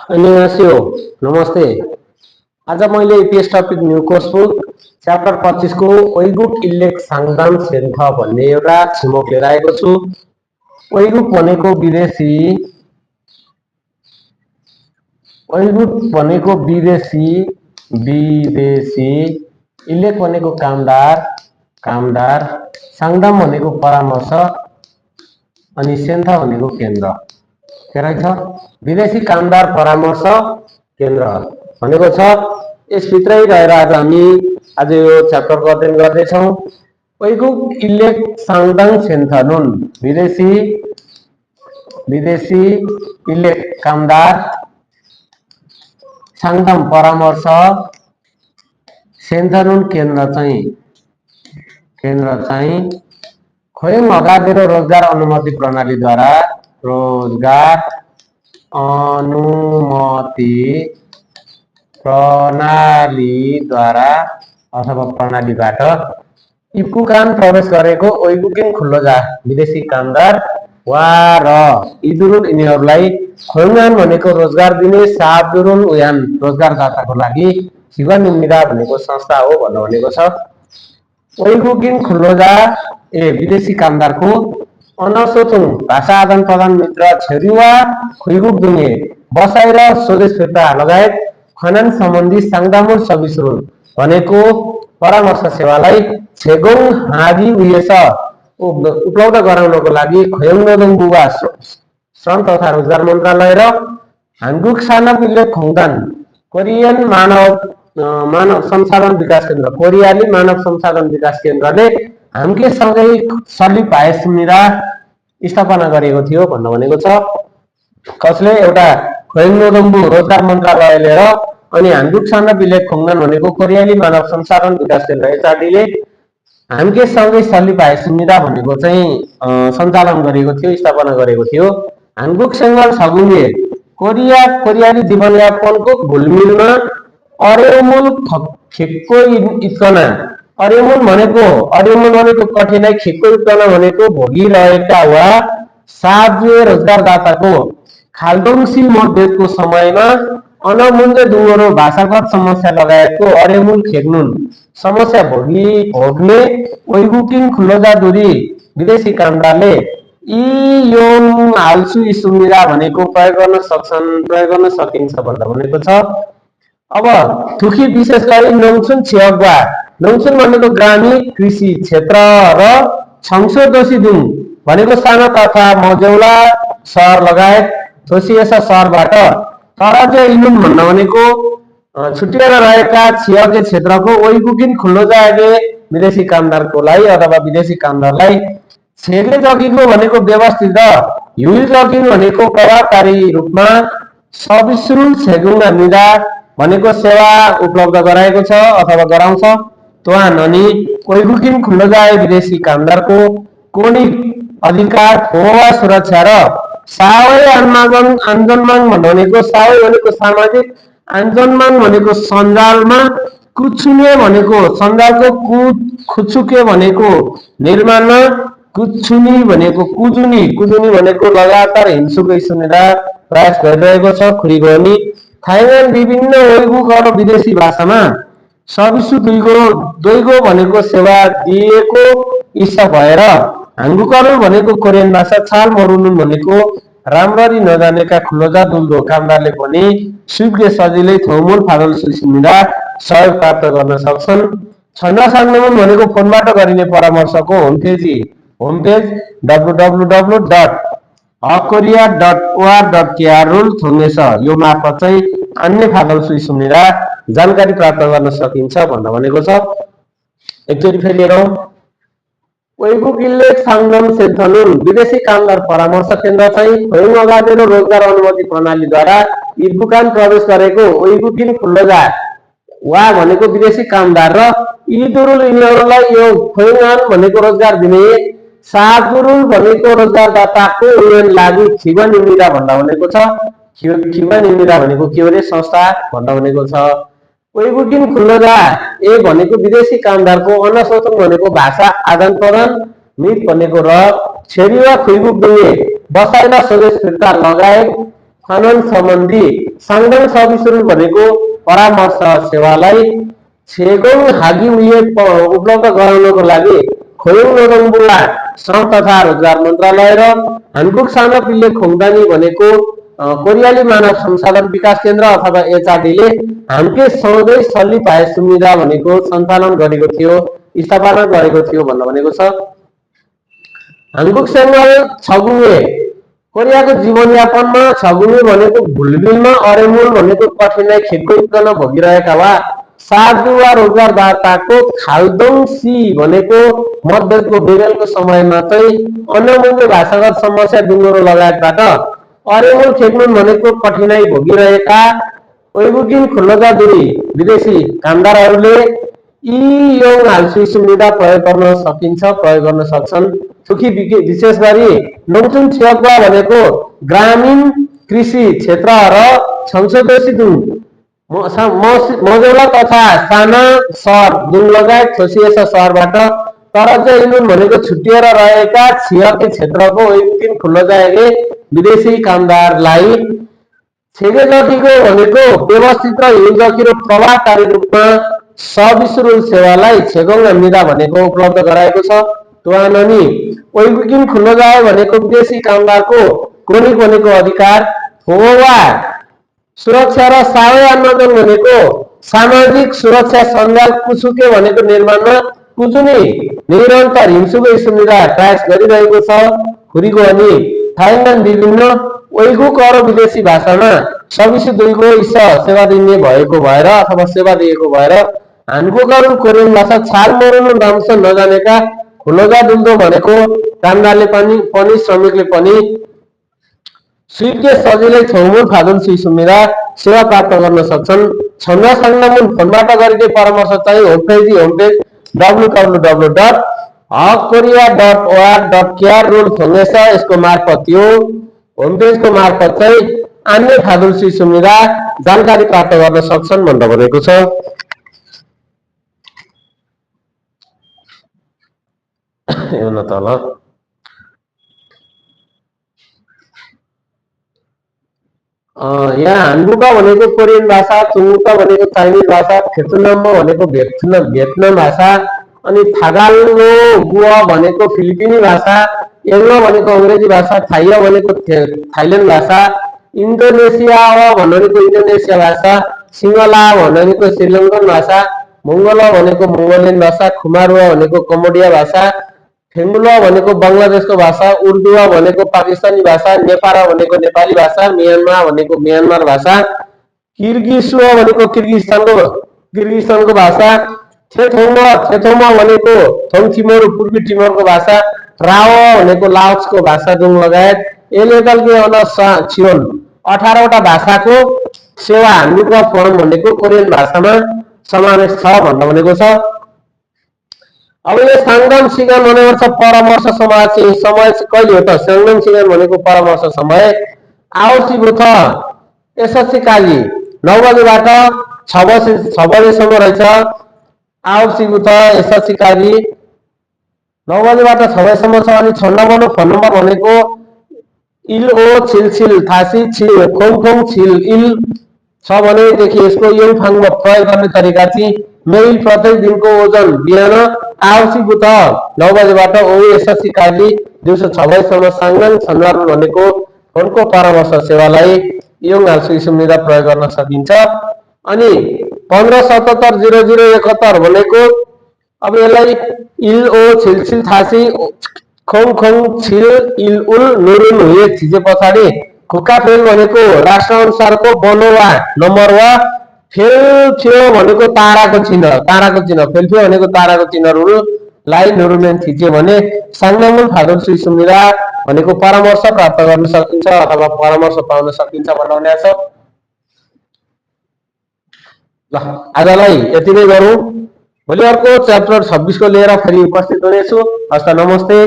अन्यस्यो नमस्ते। आज मैले EPS topic new course book chapter 25 को ओइगुक इल्लेख साङदाम सेन्थ भन्ने एउटा छिमोक लिएर आएको छु। ओइगुक भनेको विदेशी विदेशी इल्लेख भनेको कामदार साङदाम भनेको परामर्श अनि सेन्थ भनेको केन्द्र के रहेछ विदेशी कामदार परामर्श केन्द्र भनेको छ। यसभित्रै रहेर आज यो च्याप्टरको अध्ययन गर्दैछौँ। ओइगुक इल्लेख साङदाङ सेन्थनुन विदेशी इल्लेख कामदार साङदाम परामर्श सेन्थनुन केन्द्र चाहिँ खोयङ अगाडेर रोजगार अनुमति प्रणालीद्वारा अथवा प्रणालीबाट इपुकान प्रवेश गरेको ओइगुकिन खुल्लोजा विदेशी कामदार वा र इदुरुल यिनीहरूलाई खोयङान भनेको रोजगार दिने साबदुरुल उयान रोजगारदाताको लागि शिवनिमिदा भनेको संस्था हो भनेको छ। ओइगुकिन खुल्लोजा विदेशी कामदारको अनसोचुङ भाषा आदान प्रदान मित्र छेरिवा खुइगुक दुङे बसाइ र स्वदेश फिर्ता लगायत खनन सम्बन्धी साङदामुल सविसरुल भनेको परामर्श सेवालाई छेगोङ हागी उयस उपलब्ध गराउनको लागि खोयङनोदोङ बुवा श्रम तथा रोजगार मन्त्रालय र हाङगुक साना मिले खोङदान कोरियाली मानव संसाधन विकास केन्द्रले हामीले सँगै सल्ली पाएसमिरा स्थापना गरेको थियो भनेको छ। कसले एउटा खोयङनोदोङबु रोजगार मन्त्रालयले र अनि हाङगुक साना विलेख खोङदान भनेको कोरियाली मानव संसाधन विकास केन्द्र एचआरडीले हामीले सँगै सल्ली पाएसमिरा भनेको चाहिँ सञ्चालन गरेको थियो, स्थापना गरेको थियो। हाङगुक सेङ्गल सगुङले कोरियाली जीवनयापनको घुलमिलमा अरेमुल खेक्को इत्कना अरेमुल भनेको कठिनाइ खेक्को इत्कना भनेको भोगिरहेका वा साब्जे रोजगारदाताको खाल्डोङसी मतभेदको समयमा अनमुन्जे दुङरो भाषागत समस्या लगायतको अरेमुल खेक्नुन समस्या भोग्ने ओइगुकिन खुल्लोजा दूरी विदेशी कामदारले योङ हाल्सु सुमिरा भनेको प्रयोग गर्न सकिन्छ भनेको छ। अब थुकी विशेष गरी नोङसुन छियगवा नोङसुन भनेको ग्रामीण कृषि क्षेत्र र छङसो दोसीदुङ भनेको सानो तथा मजौला सहर लगायत दोसिएसा सहरबाट तराजे इनुन भन्न भनेको छुटिएर रहेका छियगे क्षेत्रको ओइगुकिन खुल्लोजागे विदेशी कामदारकोलाई अथवा विदेशी कामदारलाई छेगे जगिको भनेको व्यवस्थित युल जगिङ भनेको प्रभावकारी रूपमा सविसरुल छेगुङ निदा भनेको सेवा उपलब्ध गराएको छ अथवा गराउँछ। त्वान अनि ओइगुकिन खुल्लोजाए विदेशी कामदारको कोणिक अधिकार खोवा सुरक्षा र सावै आन्दोलमाङ भनेको सावै भनेको सामाजिक आन्दोलमाङ भनेको सञ्जालमा कुछुने भनेको सञ्जालको खुचुके भनेको निर्माणमा कुछुनी भनेको कुजुनी भनेको लगातार हिंसुकै सुनेर प्रयास गरिरहेको छ। खुरीगोनी थाइल्यान्ड विभिन्न ओइगुक र विदेशी भाषामा सविसु दुईगो भनेको सेवा दिएको इच्छा भएर हाङगुकरुल भनेको कोरियन भाषा छाल मरुनुन भनेको राम्ररी नजानेका खुल्लोजा दुल्दो कामदारले पनि सुइगे सजिलै थौमुल फादल सुसिमिरा सहयोग प्राप्त गर्न सक्छन्। छन्द साङदामुन भनेको फोनबाट गरिने परामर्शको होमपेज www.akoria.or.kr रुल थुङ्नेछ। यो मार्फत चाहिँ अन्य फादल सुसिमिरा जानकारी प्राप्त गर्न सकिन्छ भनेको छ। एकचोटि फेरि हेरौँ। ओइगुक इल्लेख साङदाम सेन्थनुन विदेशी कामदार परामर्श केन्द्र चाहिँ खोयङ अगाडेर रोजगार अनुमति प्रणालीद्वारा इपुकान प्रवेश गरेको ओइगुकिन खुल्लोजा वा भनेको विदेशी कामदार र इदुरुल यिनीहरूलाई यो खोयङान भनेको रोजगार दिने साबदुरुल भनेको रोजगारदाताको उयन लागि खिवनिमिरा भनेको छ। खिवनिमिरा भनेको के हो रे संस्था भनेको छ। ओइगुकिन खुल्लोजा भनेको विदेशी कामदारको अनसोचन भनेको भाषा आदान प्रदान मित भनेको र छेरिवा खुइगुक दुङे बसाइ र स्वदेश फिर्ता लगायत खनन सम्बन्धी साङ्गन सविसुरु भनेको परामर्श सेवालाई छेगोङ हागी उये उपलब्ध गराउनको लागि खोयोङ नोदोङबुला श्रम तथा रोजगार मन्त्रालय र हानकुक सानोपिल्ले खोङदानी भनेको कोरियाली मानव संसाधन विकास केन्द्र अथवा एचआरडीले हाम्के सधैँ सल्ली पाए सुविधा भनेको सञ्चालन गरेको थियो, स्थापना गरेको थियो भनेको छ। हानकुक सेङ्गल छगुए कोरियाको जीवनयापनमा छगुए भनेको भुलबिलमा अरेमुल भनेको कठिनाइ खेदको भोगिरहेका वा साधु वा रोजगारदाताको खाल्दोङ सी भनेको मतभेदको बेगलको समयमा चाहिँ अन्यमूल्य भाषागत समस्या डुङ्गरो लगायतबाट अरेमुल खेद्नु भनेको कठिनाइ भोगिरहेका ओइबुकिन खुल्लगा दुरी विदेशी कामदारहरूले यी यौन हालसुई सुविधा प्रयोग गर्न सक्छन्। सुखी विशेष गरी नौचुन छियकवा भनेको ग्रामीण कृषि क्षेत्र र संशोधित मजौला तथा साना सहर जुन लगायत छोसिएछ सहरबाट तर चाहिँ यिनुन भनेको छुट्टिएर रहेका छियके क्षेत्रको ओइबुकिन खुल्लगाएले विदेशी कामदारलाई छेगे जतिको भनेको व्यवस्थित र हिजकिरो प्रभावकारी रूपमा सविसुरुल सेवालाई छेगोङ निदा भनेको उपलब्ध गराएको छ। तुवाननी ओइबुकिन खुल्लगाए भनेको विदेशी कामदारको क्रोनिक भनेको अधिकार हो वा सुरक्षा र सावय आन्दोलन भनेको सामाजिक सुरक्षा सञ्जाल कुचुके भनेको निर्माणमा कुचुनी निरन्तर हिंसुको सुविधा प्रयास गरिरहेको छ। खुरीको अनि थाइल्यान्ड विभिन्न ओइगुक र विदेशी भाषामा सविसु दुईको सेवा दिने भएको भएर अथवा सेवा दिएको भएर हानकुकहरू कोरियन भाषा छाल मरुनु राम्रोसँग नजानेका खुलोगा दुल्दो भनेको कामदारले पनि श्रमिकले पनि स्विटके सजिलै छौमुल फादुन सुविधा सेवा प्राप्त गर्न सक्छन्। छन्द संलग्न फोनबाट गरिने परामर्श चाहिँ होमपेज www.hawkkorea.or.kr रुल थोङ्गेछ। यसको मार्फत यो होमपेजको मार्फत चाहिँ अन्य फादुन सुविधा जानकारी प्राप्त गर्न सक्छन् भनेको छ। यो तल यहाँ हानबुका भनेको कोरियन भाषा, चुङुका भनेको चाइनिज भाषा, खेचुनाम्बो भनेको भियतनाम भाषा, अनि थागालो गुवा भनेको फिलिपिनी भाषा, एङ्ग्लो भनेको अङ्ग्रेजी भाषा, थाइया भनेको थाइल्यान्ड भाषा, इन्डोनेसिया भनेको इन्डोनेसिया भाषा, सिङ्गला भनेको श्रीलङ्कन भाषा, मङ्गोला भनेको मङ्गोलियन भाषा, खुमारुवा भनेको कम्बोडिया भाषा, फेङ्गुलुवा भनेको बङ्गलादेशको भाषा, उर्दुवा भनेको पाकिस्तानी भाषा, नेपारा भनेको नेपाली भाषा, म्यानमार भनेको म्यानमार भाषा, किर्गिसुवा भनेको किर्गिस्तानको भाषा, थेथोमा भनेको थोङ तिमोर पूर्वी तिमोरको भाषा, राओ भनेको लाओसको भाषा जुन लगायत एलेगलके छियोन 18वटा भाषाको सेवा हान्नुको फर्म भनेको कोरियन भाषामा समावेश छ भनेको छ। अब यो संगम सिगन भनेको परामर्श समय कहिले हो त? संगम सिगन भनेको परामर्श समय आवश्यक छ एसएससी काली 9 बजेबाट 6 बजेसम्म रहेछ। आवश्यक छ एसएससी काली 9 बजेबाट 6 बजेसम्म छ। अनि 6 नम्बरको फोन नम्बर भनेको इल ओ छिलछिल थासी छिल खोङ छिल इल छ भनेदेखि यसको यो फाङमा प्रयोग गर्ने तरिका चाहिँ मेल प्रत्येक दिनको ओजन बिहान आवश्यक त 9 बजेबाट ओएसएससी काली दिउँसो 6 बजेसम्म साङ्गन सन्दर्भ भनेको फोनको परामर्श सेवालाई यो हालसुई सुविधा प्रयोग गर्न सकिन्छ। अनि 15770071 भनेको अब यसलाई इल ओ छिलछिल थासी खोङ छिल इल उल नुरुन हुए थिजे पछाडि खुक्का फेल भनेको राष्ट्र अनुसारको बनो वा नम्बर वा फेल थियो भनेको ताराको चिन्ह फेल थियो भनेको ताराको चिन्ह रुललाई नुरुमेन थिचे भने साङ्गमुल फादुन सुई सुविधा भनेको परामर्श प्राप्त गर्न सकिन्छ अथवा परामर्श पाउन सकिन्छ भन्ने छ। ल आजलाई यति नै गरौँ। भोलि अर्को च्याप्टर 26 को लिएर फेरि उपस्थित हुनेछु। हस्त नमस्ते।